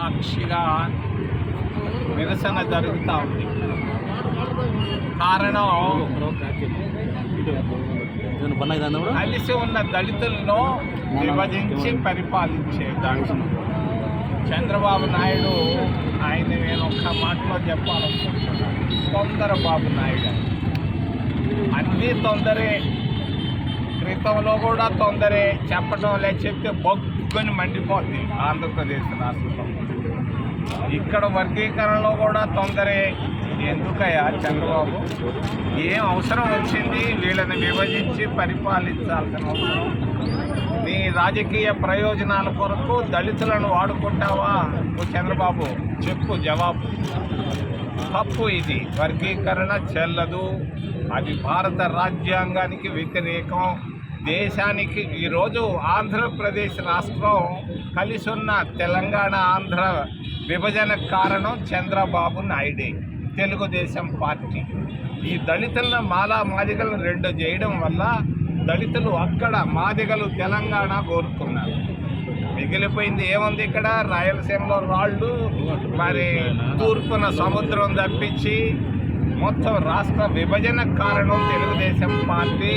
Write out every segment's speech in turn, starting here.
సాక్షిగా నిరసన జరుగుతూ ఉంది. కారణం కలిసి ఉన్న దళితులను విభజించి పరిపాలించే దాంట్లో చంద్రబాబు నాయుడు ఆయన నేను ఒక్క మాటలో చెప్పాలనుకుంటున్నాను. తొందర బాబు నాయుడు అన్నీ తొందరే, క్రితంలో కూడా తొందరే, చెప్పడం లేదు చెప్తే బొగ్గుని మండిపోద్ది ఆంధ్రప్రదేశ్ రాష్ట్రంలో. ఇక్కడ వర్గీకరణలో కూడా తొందరే. ఎందుకయ్యా చంద్రబాబు, ఏం అవసరం వచ్చింది వీళ్ళని విభజించి పరిపాలించాల్సిన అవసరం? నీ రాజకీయ ప్రయోజనాల కొరకు దళితులను వాడుకుంటావా చంద్రబాబు? చెప్పు జవాబు. తప్పు ఇది. వర్గీకరణ చెల్లదు, అది భారత రాజ్యాంగానికి వ్యతిరేకం. దేశానికి ఈరోజు ఆంధ్రప్రదేశ్ రాష్ట్రం కలిసి ఉన్న తెలంగాణ ఆంధ్ర విభజన కారణం చంద్రబాబు నాయుడే, తెలుగుదేశం పార్టీ. ఈ దళితులను మాదిగలను రెండు చేయడం వల్ల దళితులు అక్కడ, మాదిగలు తెలంగాణ కోరుకున్నారు. మిగిలిపోయింది ఏముంది ఇక్కడ? రాయలసీమలో రాళ్ళు, మరి తూర్పున సముద్రం తప్పించి మొత్తం రాష్ట్ర విభజన కారణం తెలుగుదేశం పార్టీ,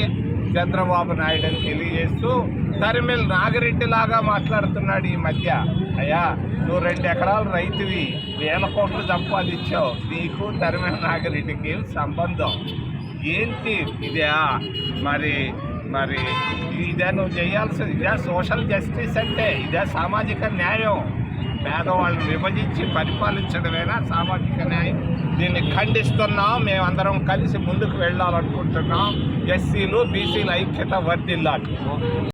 చంద్రబాబు నాయుడు అని తెలియజేస్తూ తరిమిల్ నాగిరెడ్డిలాగా మాట్లాడుతున్నాడు ఈ మధ్య. అయ్యా, నువ్వు 2 ఎకరాల రైతువి, 1000 కోట్లు సంపాదించావు, నీకు తరిమిల్ నాగిరెడ్డికి సంబంధం ఏంటి? ఇదే మరి మరి ఇదే నువ్వు చేయాల్సింది? ఇదే సోషల్ జస్టిస్ అంటే? ఇదే సామాజిక న్యాయం? పేదవాళ్ళని విభజించి పరిపాలించడమేనా సామాజిక న్యాయం? దీన్ని ఖండిస్తున్నాం. మేమందరం కలిసి ముందుకు వెళ్ళాలనుకుంటున్నాం. ఎస్సీలు బీసీల ఐక్యత వర్ధిల్లాలి.